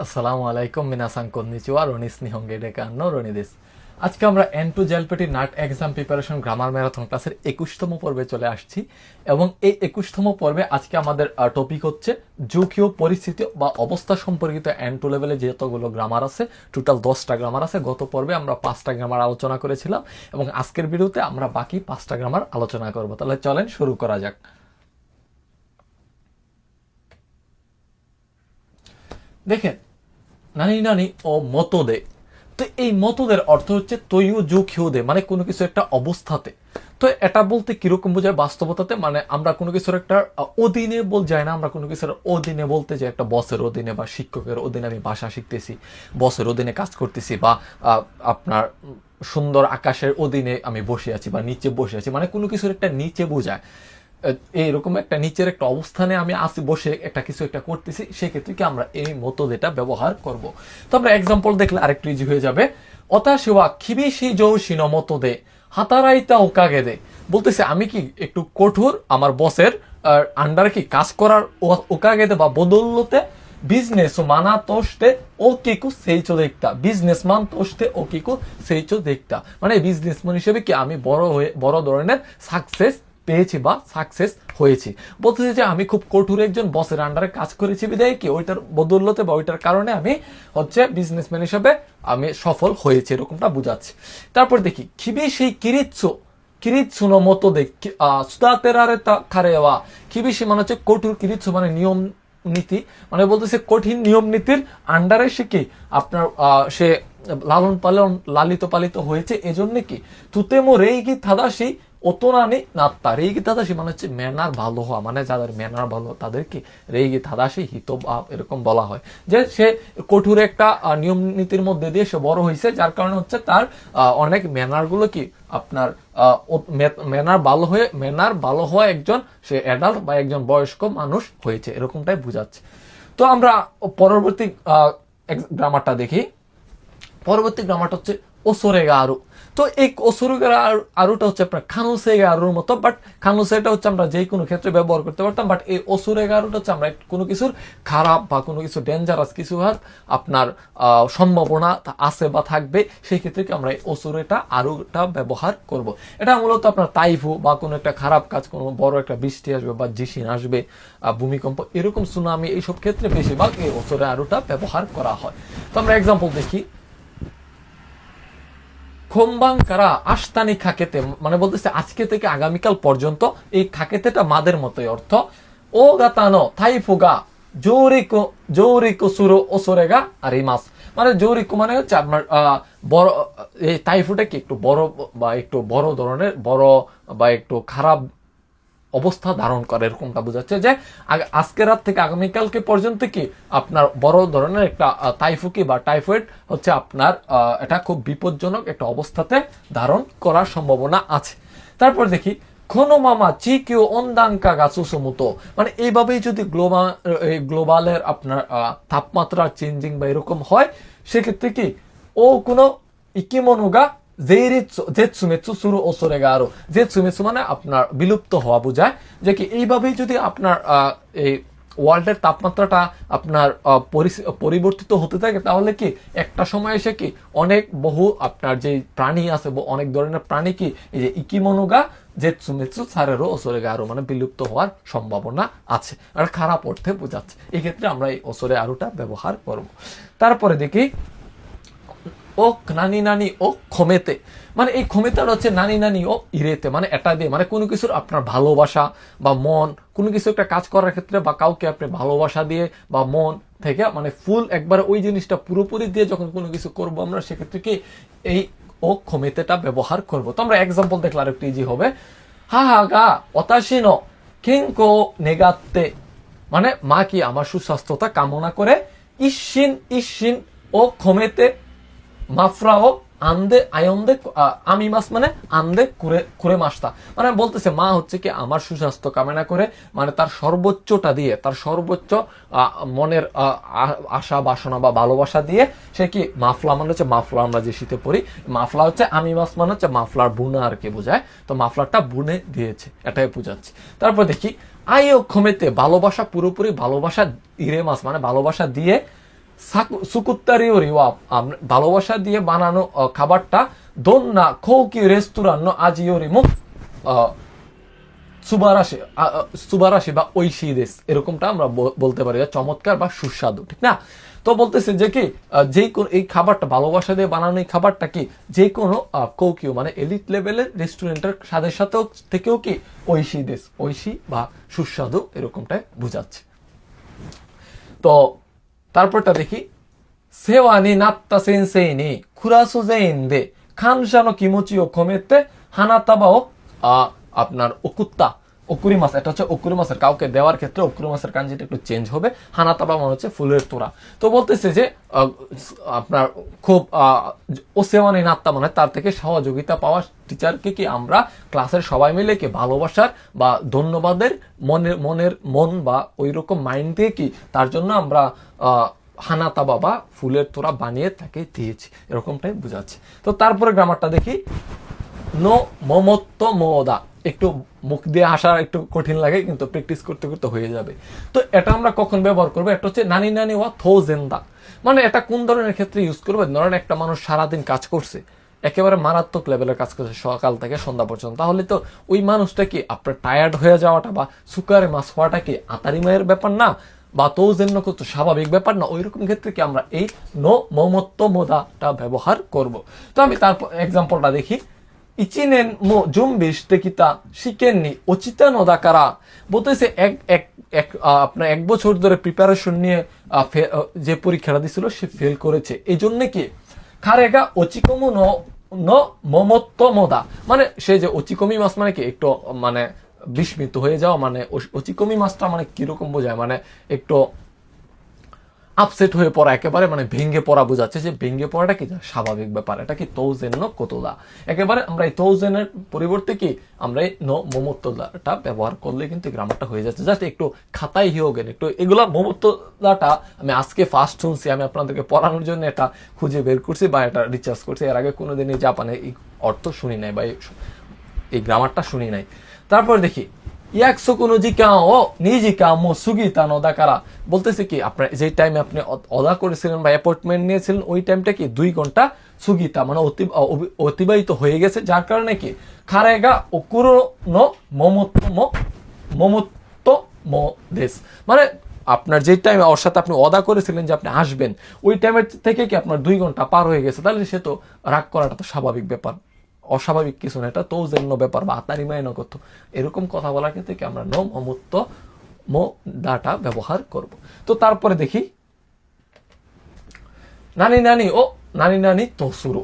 আসসালামু আলাইকুম মিনাসাং কন্নিচিওয়া রনিস নিহঙ্গে ডেকা আন্ন রনিদেশ। আজকে আমরা এন টু জেলপেটি নাট এক্সাম প্রিপারেশন গ্রামার ম্যারাথন ক্লাসের 21তম পর্বে চলে আসছি এবং এই 21তম পর্বে আজকে আমাদের টপিক হচ্ছে যৌগীয় পরিস্থিতি বা অবস্থা সম্পর্কিত এন টু লেভেলে যতগুলো গ্রামার আছে, টোটাল 10টা গ্রামার আছে। গত পর্বে আমরা 5টা গ্রামার আলোচনা করেছিলাম এবং আজকের ভিডিওতে আমরা বাকি 5টা গ্রামার আলোচনা করব। তাহলে চলেন শুরু করা যাক। দেখেন, নানি নানি ও মতদে। তো এই মতদের অর্থ হচ্ছে তৈয় যোগ হিউদে, মানে কোনো কিছু একটা অবস্থাতে। তো এটা বলতে কিরকম বোঝায় বাস্তবতাতে, মানে আমরা কোনো কিছুর একটা অধীনে যায় না, আমরা কোনো কিছুর অধীনে বলতে যে একটা বসের অধীনে বা শিক্ষকের অধীনে আমি ভাষা শিখতেছি, বসের অধীনে কাজ করতেছি, বা আপনার সুন্দর আকাশের অধীনে আমি বসে আছি বা নিচে বসে আছি, মানে কোনো কিছুর একটা নিচে বোঝায়। এইরকম একটা নিচের একটা অবস্থানে আমি আসি, বসে একটা কিছু একটা করতেছি, সেক্ষেত্রে কি আমরা এই মতো যেটা ব্যবহার করব। তো আমরা এক্সাম্পল দেখলে আরেকটু ইজি হয়ে যাবে। অতাশিওয়া খিবিশি জৌশিন মতো দে হাতারাইতা ওকাগে দে, বলতেছে আমি কি একটু কঠোর আমার বসের আন্ডারে কি কাজ করার ওকাগে দে বা বদৌলতে বিজনেস মানা তোষতে ও কিকু সেইচো দেখতা, বিজনেস মান তোষতে ও কিকু সেইচো দেখতা, মানে বিজনেসম্যান হিসেবে কি আমি বড় ধরনের সাকসেস পেয়েছি বা সাকসেস হয়েছি। বলতেছে যে আমি খুব কঠোর একজন বসের আন্ডারে কাজ করেছি বিদায় কি ওইটার বদৌলতে বা ওইটার কারণে আমি হচ্ছে বিজনেসম্যান হিসেবে আমি সফল হয়েছি, এরকমটা বুঝাচ্ছে। তারপর দেখি খিবি সেই কিরিৎসুনো মতো দেখ সুদাতেরারে খারেওয়া, খিবিসি মানে হচ্ছে কঠোর, কিরিৎসু মানে নিয়ম নীতি, মানে বলতেছে কঠিন নিয়ম নীতির আন্ডারে সে কি আপনার সে লালন পালন লালিত পালিত হয়েছে, এজন্য কি তুতেমো রেইগি থাদাসি ওতনানি নাত্তা, রেইগি থাদাসি মানে হচ্ছে ম্যানার ভালো হওয়া, মানে যাদের ম্যানার ভালো তাদের কি রেইগি থাদাসি হিত এরকম বলা হয়, যে সে কঠোর একটা নিয়ম নীতির মধ্যে দিয়ে সে বড় হয়েছে, যার কারণে হচ্ছে তার অনেক ম্যানার গুলো কি আপনার ম্যানার ভালো হওয়া একজন সে অ্যাডাল্ট বা একজন বয়স্ক মানুষ হয়েছে, এরকমটাই বোঝাচ্ছে। তো আমরা পরবর্তী গ্রামারটা দেখি। পরবর্তী গ্রামারটা হচ্ছে ওসরেগা আরু। তো এই ওসরেগা আরুটা হচ্ছে আপনার খানুসেগা আরুর মতো, বাট খানুসেটা হচ্ছে আমরা যে কোনো ক্ষেত্রে ব্যবহার করতে পারতাম, বাট এই ওসরেগা আরুটা হচ্ছে আমরা কোনো কিছুর খারাপ বা কোনো কিছু ডেঞ্জারাস কিছু হওয়ার আপনার সম্ভাবনা আছে বা থাকবে, সেই ক্ষেত্রে কি আমরা এই ওসরেটা আরুটা ব্যবহার করব। এটা মূলত আপনার তাইফু বা কোনো একটা খারাপ কাজ, কোনো বড় একটা বৃষ্টি আসবে বা জিসিন আসবে, ভূমিকম্প, এরকম সুনামি, এইসব ক্ষেত্রে বেশিরভাগ এই ওসরে আরুটা ব্যবহার করা হয়। তো আমরা এক্সাম্পল দেখি। খোমবাংকারা আস্তানি খাকেতে, মানে বলতেছে আজকে থেকে আগামীকাল পর্যন্ত, এই খাকেতেটা মাদের মতোই অর্থ। ও গাতানো থাইফুগা জৌরিকো জৌরিকো সুরো ওসরেগা আর এই মাস, মানে জৌরিকো মানে হচ্ছে আপনার বড়, এই তাইফুটা কি একটু বড় বা একটু বড় ধরনের বড় বা একটু খারাপ অবস্থা ধারণ করে, এরকমটা বোঝাচ্ছে যে আজকে রাত থেকে আগামীকালকে পর্যন্ত কি আপনার বড় ধরনের একটা তাইফুকি বা টাইফয়েড হচ্ছে আপনার এটা খুব বিপজ্জনক একটা অবস্থাতে ধারণ করার সম্ভাবনা আছে। তারপর দেখি কোনো মামা চিকিও অন্দাঙ্কা গাছুসমুতো, মানে এইভাবেই যদি গ্লোবালের আপনার তাপমাত্রা চেঞ্জিং বা এরকম হয়, সেক্ষেত্রে কি ও কোনো ইকিমনুগা জেৎসুমেৎসু সুরু ওসরেগা আরো, জেৎসুমেৎসু মানে আপনার বিলুপ্ত হওয়া বোঝায়, যে কি এইভাবেই যদি আপনার এই ওয়ার্ল্ডের তাপমাত্রাটা আপনার পরিবর্তিত হতে থাকে, তাহলে কি একটা সময় এসে কি অনেক বহু আপনার যে প্রাণী আছে, অনেক ধরনের প্রাণী কি এই যে ইকিমনুগা জেৎসুমেৎসু সারেরও ওসরেগা আরো, মানে বিলুপ্ত হওয়ার সম্ভাবনা আছে, আর খারাপ অর্থে বোঝাচ্ছে। এই ক্ষেত্রে আমরা এই ওসরে আরোটা ব্যবহার করব। তারপরে দেখি ও নানি নানি ও ক্ষমেতে, মানে এই ক্ষমেতাটা হচ্ছে নানি নানি ও ইরেতে, মানে এটা দিয়ে মানে কোনো কিছুর আপনার ভালোবাসা বা মন, কোনো কিছু একটা কাজ করার ক্ষেত্রে বা কাউকে আপনি ভালোবাসা দিয়ে বা মন থেকে মানে ফুল একবার ওই জিনিসটা পুরোপুরি দিয়ে যখন কোনো কিছু করবো আমরা, সেক্ষেত্রে কি এই ও ক্ষমেতেটা ব্যবহার করব। তো আমরা এক্সাম্পল দেখলে আরেকটু ইজি হবে। হা হা গা অতাশিনো কেঙ্কো নেগাতে, মানে মা কি আমার সুস্বাস্থ্যতা কামনা করে, ইসিন ইসিন ও ক্ষমেতে মাফরাও আন্দে আয়ন্দে আমি মাস, মানে আন্দে কুরে মাসটা, মানে বলতেছে মা হচ্ছে কি আমার সুস্বাস্থ্য কামনা করে, মানে তার সর্বোচ্চটা দিয়ে, তার সর্বোচ্চ মনের আশা বাসনা বা ভালোবাসা দিয়ে সে কি মাফলা, মানে হচ্ছে মাফলা আমরা যে শীতে পরি, মাফলা হচ্ছে আমি মাস মানে হচ্ছে মাফলার বুনা আর কি বোঝায়, তো মাফলারটা বুনে দিয়েছে, এটাই বোঝাচ্ছে। তারপর দেখি আইও ক্ষমেতে ভালোবাসা পুরোপুরি ভালোবাসা ইরে মাস, মানে ভালোবাসা দিয়ে সুকুত্তারিওরি ওয়া ভালোবাসা দিয়ে বানানো খাবারটা দোন্না খৌকি রেস্তোরাঁ আজিওরি মো সুবারাশি সুবারাশি বা ঐশী দেশ, এরকমটা আমরা বলতে পারি, চমৎকার বা সুস্বাদু, ঠিক না? তো বলতেছে যে কি যে কোনো এই খাবারটা ভালোবাসা দিয়ে বানানো এই খাবারটা কি যে কোনো কৌকিও মানে এলিট লেভেলের রেস্টুরেন্টের স্বাদের সাথেও থেকেও কি ঐশী দেশ, ঐশী বা সুস্বাদু এরকমটাই বোঝাচ্ছে। তো তারপরটা দেখি, সেওয়ানি নাত্তা সেন্সেই নি কুরাসু জেইন দে খানশানো কিমোচি ও কমেতে হানাতাবা ও আপনার ওকুত্তা ওকুরিমাস, এটা হচ্ছে ওকুরিমাসের কাউকে দেওয়ার ক্ষেত্রে ওকুরিমাসের কাঞ্জিটা একটু চেঞ্জ হবে, হানাতাবা মানে হচ্ছে ফুলের তোড়া। তো বলতেছে যে আপনার খুব ও সেওয়ানি নাত্তা মানে তার থেকে সহযোগিতা পাওয়া টিচারকে কি আমরা ক্লাসের সবাই মিলে কি ভালোবাসার বা ধন্যবাদের মন বা ওই রকম মাইন্ড দিয়ে কি তার জন্য আমরা হানাতাবা বা ফুলের তোড়া বানিয়ে তাকে দিয়েছি, এরকমটাই বোঝাচ্ছে। তো তারপরে গ্রামারটা দেখি, নো মমত্ব মোদা, একটু মুখ দিয়ে আসা একটু কঠিন লাগে কিন্তু প্র্যাকটিস করতে করতে হয়ে যাবে। তো এটা আমরা কখন ব্যবহার করবো, এটা হচ্ছে নানি নানি ওয়া থোজেন্দা, মানে এটা কোন ধরনের ক্ষেত্রে ইউজ করবে? ধরেন একটা মানুষ সারাদিন কাজ করছে, একেবারে মারাত্মক লেভেলের কাজ করছে সকাল থেকে সন্ধ্যা পর্যন্ত, তাহলে তো ওই মানুষটা কি আপনার টায়ার্ড হয়ে যাওয়াটা বা সুকারে মাছ হওয়াটা কি আতারি মায়ের ব্যাপার না, বা তৌজেন্য কত স্বাভাবিক ব্যাপার না? ওই রকম ক্ষেত্রে কি আমরা এই নো মমত্ব মোদাটা ব্যবহার করব। তো আমি তারপর এক্সাম্পলটা দেখি, ইচিনেন মো জুম্বি শিকিতা শিকেননি ওচিতা নোদা কারা, বলতেছে আপনার 1 বছর ধরে প্রিপারেশন নিয়ে যে পরীক্ষাটা দিছিল সে ফেল করেছে, এই জন্য কি খারেগা ওচিকমু নো মমত্ব মোদা, মানে সে যে ওচিকমি মাস মানে কি একটু মানে বিস্মিত হয়ে যাওয়া, মানে ওচিকমি মাসটা মানে কিরকম বোঝায়, মানে একটু আপসেট হয়ে পড়া, একেবারে মানে ভেঙে পড়া বোঝাচ্ছে, যে ভেঙে পড়াটা কি স্বাভাবিক ব্যাপার, এটা কি তৌজেন্য কতদা, একেবারে আমরা এই তৌজেনের পরিবর্তে কি আমরা এই মমত্বদাটা ব্যবহার করলে কিন্তু গ্রামারটা হয়ে যাচ্ছে। জাস্ট একটু খাতায় হিওগেন একটু এগুলা মমত্বদাটা আমি আজকে ফার্স্ট শুনছি, আমি আপনাদেরকে পড়ানোর জন্য এটা খুঁজে বের করছি বা এটা রিচার্জ করছি, এর আগে কোনোদিন এই জাপানে এই অর্থ শুনি নাই বা এই গ্রামারটা শুনি নাই। তারপর দেখি, বলতেছে কি আপনার যে টাইমে আপনি অদা করেছিলেন বা অ্যাপয়েন্টমেন্ট নিয়েছিলেন ওই টাইমটা কি 2 ঘন্টা সুগিতা মানে অতিবাহিত হয়ে গেছে, যার কারণে কি খারেগা ওকুরো নো মমত্ব দেশ, মানে আপনার যে টাইমে ওর সাথে আপনি অদা করেছিলেন যে আপনি আসবেন ওই টাইমের থেকে কি আপনার 2 ঘন্টা পার হয়ে গেছে, তাহলে সে তো রাগ করাটা তো স্বাভাবিক ব্যাপার, অস্বাভাবিক কিছু না, এটা তৌজেন্য ব্যাপার বা আতারিমায় নগত, এরকম কথা বলার ক্ষেত্রে কি আমরা নো মমত্ব মোদাটা ব্যবহার করব। তো তারপরে দেখি, নানি নানি ও নানি নানি তো সুরু,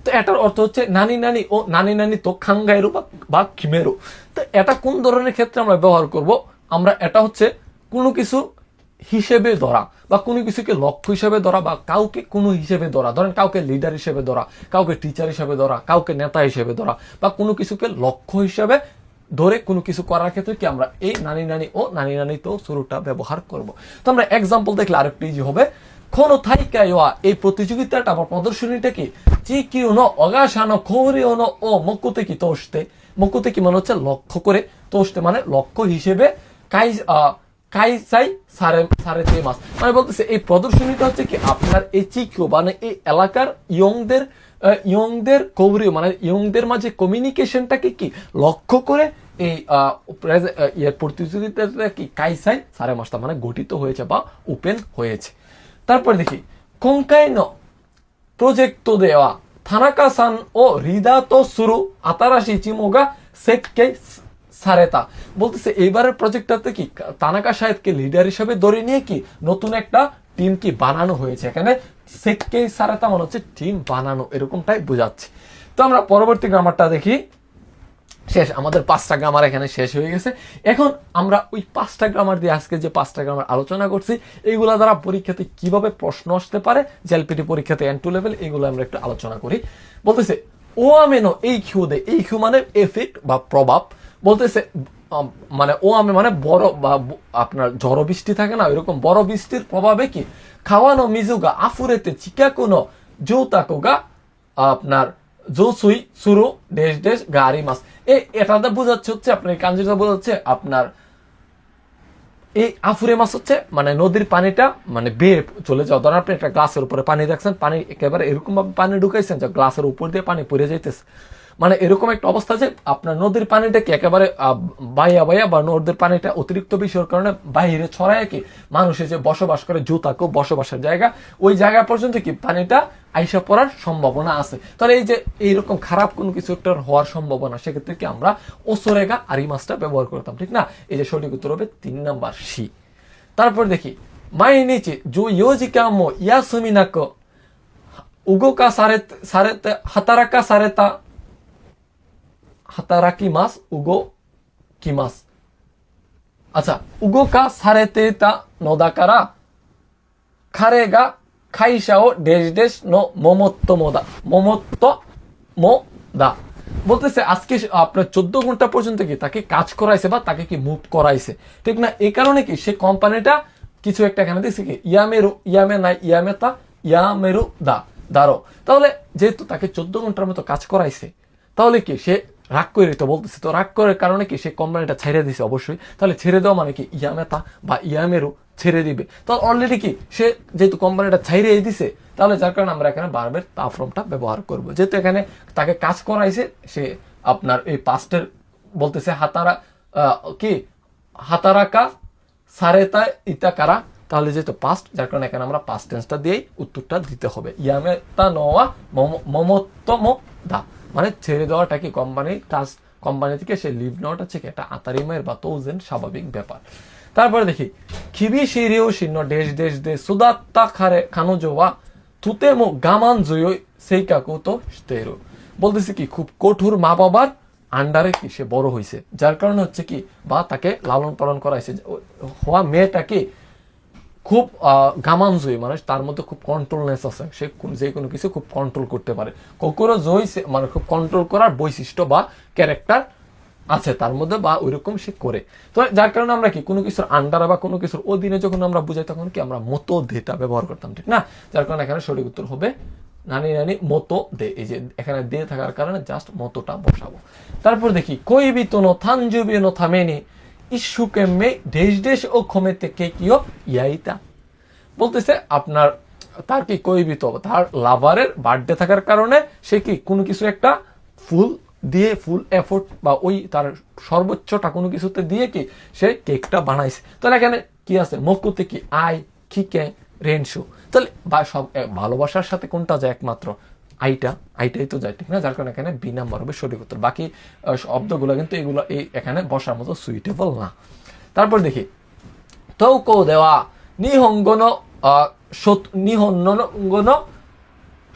তো এটার অর্থ হচ্ছে নানি নানি ও নানি নানি তো খাঙ্গাইরু বা খিমেরু। তো এটা কোন ধরনের ক্ষেত্রে আমরা ব্যবহার করব? আমরা এটা হচ্ছে কোনো কিছু হিসেবে ধরা বা কোনো কিছুকে লক্ষ্য হিসেবে ধরা বা কাউকে কোনো হিসেবে ধরা, ধরেন কাউকে লিডার হিসেবে ধরা, কাউকে টিচার হিসেবে ধরা, কাউকে নেতা হিসেবে ধরা বা কোনো কিছুকে লক্ষ্য হিসেবে ধরে কোনো কিছু করার ক্ষেত্রে কি আমরা এই নানি নানি ও নানি নানি তো শুরুটা ব্যবহার করব। তো আমরা এক্সাম্পল দেখলে আরেকটু ইজি হবে। কোনো থাইকাইওয়া এই প্রতিযোগিতাটা বা প্রদর্শনীটা কি চিকিউনো অগাশানো খৌরিওনো ও মকুতেকি তোষতে, মকুতেকি মানে হচ্ছে লক্ষ্য করে, তোষতে মানে লক্ষ্য হিসেবে কাইসাই সারেতে মাস, মানে বলতেছে এই প্রদর্শনীটা হচ্ছে কি আপনার এই চিকিউ মানে এই এলাকার ইয়ংদের কৌরিও মানে ইয়ংদের মাঝে কমিউনিকেশনটাকে কি লক্ষ্য করে এই প্রতিযোগিতাটা কি কাইসাই সারে মাসটা মানে গঠিত হয়েছে বা ওপেন হয়েছে। তারপর দেখি, কংকাই নো প্রজেক্ট দেওয়া থানাকা সান ও রিদা তো শুরু আতারাশি চিমোগা সেটকে সারেতা, বলতেছে এইবারের প্রজেক্টটাতে কি তানাকা সাহেবকে লিডার হিসেবে ধরে নিয়ে কি নতুন একটা টিম কি বানানো হয়েছে, এখানে সেটকে সারেতা মানে হচ্ছে টিম বানানো, এরকমটাই বোঝাচ্ছে। তো আমরা পরবর্তী গ্রামারটা দেখি, শেষ আমাদের 5টা গ্রামার এখানে শেষ হয়ে গেছে। এখন আমরা ওই 5টা গ্রামার দিয়ে আজকে যে 5টা গ্রামার আলোচনা করছি এইগুলা দ্বারা পরীক্ষাতে কিভাবে প্রশ্ন আসতে পারে, জেলপিটি পরীক্ষাতে N2 লেভেল, এগুলো আমরা একটু আলোচনা করি। বলতেছে ও আমেনো এই কিউ দে, এই কিউ মানে এফেক্ট বা প্রভাব, বলতেছে মানে ও আমি মানে বড় বা আপনার ঝড় বৃষ্টি থাকে না এরকম বড় বৃষ্টির প্রভাবে কি খাওয়ানো মিজুগা আফুরেতে চিকা কোনো জৌতাকোগা আপনার জোসুই সুরু ডেশ ডেশ গাড়ি মাস, এটাতে বোঝাচ্ছে হচ্ছে আপনার কাঞ্জিটা বোঝাচ্ছে আপনার এই আফুরে মাছ হচ্ছে মানে নদীর পানিটা মানে বেয়ে চলে যাওয়া। ধরেন আপনি একটা গ্লাসের উপরে পানি রাখছেন, পানি একেবারে এরকম ভাবে পানি ঢুকাইছেন যে গ্লাসের উপর দিয়ে পানি পড়ে যাইতেছে, মানে এরকম একটা অবস্থা যে আপনার নদীর পানিটা কি একেবারে বাইয়া বাইয়া বা নদীর পানিটা অতিরিক্ত বিষয়ের কারণে বাইরে ছড়ায় কি মানুষের যে বসবাস করে জুতাকে বসবাসের জায়গা ওই জায়গা পর্যন্ত কি পানিটা আইসা পড়ার সম্ভাবনা আছে। তাহলে এই যে এইরকম খারাপ কোনো কিছু একটা হওয়ার সম্ভাবনা, সেক্ষেত্রে কি আমরা ওসরেগা আর এই মাছটা ব্যবহার করতাম, ঠিক না? এই যে সঠিক উত্তর হবে 3 নাম্বার সি। তারপর দেখি মাইনিচি জো ইয়োজিকামো ইয়াসুমি নাকো উগোকা সারেতে হাতারাকা সারেতা হাতারাকি মাস উগো কি মাস। আচ্ছা, উগোকা সারেতে তা নদাকারা খারে গা খাইসাও ডেশ ডেশ নো মমত্ত মোদা বলতেছে আজকে আপনার 14 ঘন্টা পর্যন্ত কি তাকে কাজ করাইছে বা তাকে কি মুভ করাইছে, ঠিক না? এই কারণে কি সে কোম্পানিটা কিছু একটা এখানে দিচ্ছে কি ইয়ামেরু ইয়ামে নাই ইয়ামেতা ইয়ামেরু দারো। তাহলে যেহেতু তাকে 14 ঘন্টার মতো কাজ করাইছে, তাহলে কি সে রাগ করে তো বলতেছে, তো রাগ করার কারণে কি সে কোম্পানিটা ছেড়ে দিছে অবশ্যই। তাহলে ছেড়ে দেওয়া মানে কি ইয়ামেতা বা ইয়ামেরু ছেড়ে দিবে। তো অলরেডি কি সে যেহেতু কোম্পানিটা ছাইরে দিছে, তাহলে যার কারণে আমরা এখানে বারবার তা ফর্মটা ব্যবহার করব। যেহেতু এখানে তাকে কাজ করাইছে, সে আপনার এই পাস্টের বলতেছে হাতারা কি হাতারাকা সারেতা ইতাকারা, তাহলে যেহেতু পাস্ট, যার কারণে এখানে আমরা পাস্ট টেন্সটা দিয়েই উত্তরটা দিতে হবে। ইয়ামেতা নোয়া মমত্তমো দা মানে ছেড়ে দেওয়াটা কি কোম্পানি থেকে সে লিভ নেওয়াটা হচ্ছে কি একটা আতারিমের বা তৌজেন স্বাভাবিক ব্যাপার। তারপরে দেখি খিবি সিরিও শীর্ণ দেশ দেশ দে সুদাত্তা খারে খানুজোয়া তুতে মো গামান জুয়ো সেই কাকু তো স্তেরো বলতেছে কি খুব কঠোর মা বাবার আন্ডারে কি সে বড় হয়েছে, যার কারণে হচ্ছে কি বা তাকে লালন পালন করাইছে হওয়া মেয়েটা কি খুব গামানজয়ী, মানে তার মধ্যে খুব কন্ট্রোলনেস আছে, সে যে কোনো কিছু খুব কন্ট্রোল করতে পারে। কোকোরো জয়ী মানে খুব কন্ট্রোল করার বৈশিষ্ট্য বা ক্যারেক্টার আছে তার মধ্যে, বা ওইরকম সে করে। তো যার কারণে আমরা কি কোনো কিছুর আন্ডারে বা কোনো কিছুর অধীনে যখন আমরা বুঝাই তখন কি আমরা মতো দেটা ব্যবহার করতাম, ঠিক না? যার কারণে এখানে সঠিক উত্তর হবে নানি নানি মতো দে। এই যে এখানে দে থাকার কারণে জাস্ট মতোটা বসাবো। তারপর দেখি কোইবিতো থানজুবি নো থামেনি ইস্যুকেমে দেশ দেশ ও খমেতে কে কিও ইয়াইতা বলতেছে আপনার তার কি কৈবিত তার লাভারের বার্থডে থাকার কারণে সে কি কোনো কিছু একটা ফুল দিয়ে ফুল এফোর্ট বা ওই তার সর্বোচ্চটা কোনো কিছুতে দিয়ে কি সে কেকটা বানাইছে। তাহলে এখানে কি আছে মকুতে কি আই খিকে রেনশু, তাহলে বা সব ভালোবাসার সাথে কোনটা যায় একমাত্র আইটাই তো যায়, ঠিক না? যার কারণে এখানে বি নাম্বার হবে সঠিক উত্তর। বাকি শব্দগুলো কিন্তু এগুলো এই এখানে বসার মতো সুইটেবল না। তারপর দেখি তৌকো দেওয়া নিহঙ্গন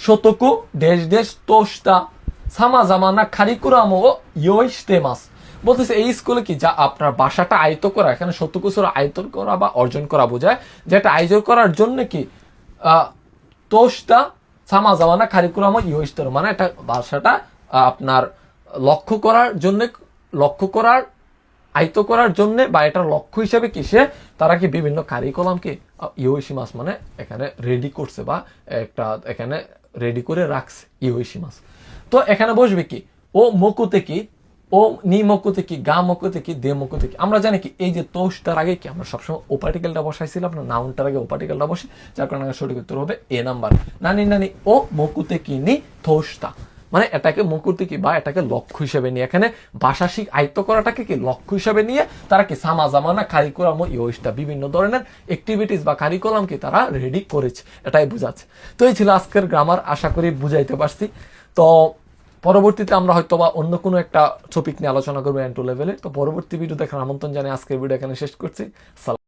শতকু দেশ দেশ তোষ্টা সামাজামানা খারিকুরাম ও ইয়োইস্তেমাস বলতেছে এই স্কুলে কি যা আপনার বাসাটা আয়ত্ত করা, এখানে শতকুসুর আয়ত্ত করা বা অর্জন করা বোঝায়, যেটা আয়োজন করার জন্য কি তোষ্টা সামাজামানা খারিকুরাম ও ইয়োইস্তের মানে এটা বাসাটা আপনার লক্ষ্য করার আয়ত্ত করার জন্য বা এটার লক্ষ্য হিসেবে কি সে তারা কি বিভিন্ন কারিকুলামকে ইয়োইশিমাস মানে এখানে রেডি করছে বা একটা এখানে রেডি করে রাখছে ইয়োইশিমাস। তো এখানে বসবে কি ও মকুতে কি ও নি মকুতে কি গা মকুতে কি দে মকুতে কি। আমরা জানি কি এই যে তোষটার আগে কি আমরা সবসময় ও পার্টিকেলটা বসাইছিলাম না, নাউনটার আগে ও পার্টিকেলটা বসে, যার কারণে সঠিক উত্তর হবে এ নাম্বার নানি নানি ও মকুতে কি নি তোষটা মানে এটাকে মুকুতি কি বা এটাকে লক্ষ্য হিসেবে নিয়ে এখানে ভাষাশিক আয়ত্ত করাটাকে কি লক্ষ্য হিসেবে নিয়ে তারা কি সামাজামানা কারিকুলাম ও ইয়োইস্টা বিভিন্ন ধরনের অ্যাক্টিভিটিস বা কারিকুলাম কি তারা রেডি করেছে, এটাই বোঝাচ্ছে। তো এই ছিল আজকের গ্রামার, আশা করি বুঝাইতে পারছি। তো পরবর্তীতে আমরা হয়তো বা অন্য কোনো একটা টপিক নিয়ে আলোচনা করবো N2 লেভেলে। তো পরবর্তী ভিডিও দেখার আমন্ত্রণ জানিয়ে আজকের ভিডিও এখানে শেষ করছি।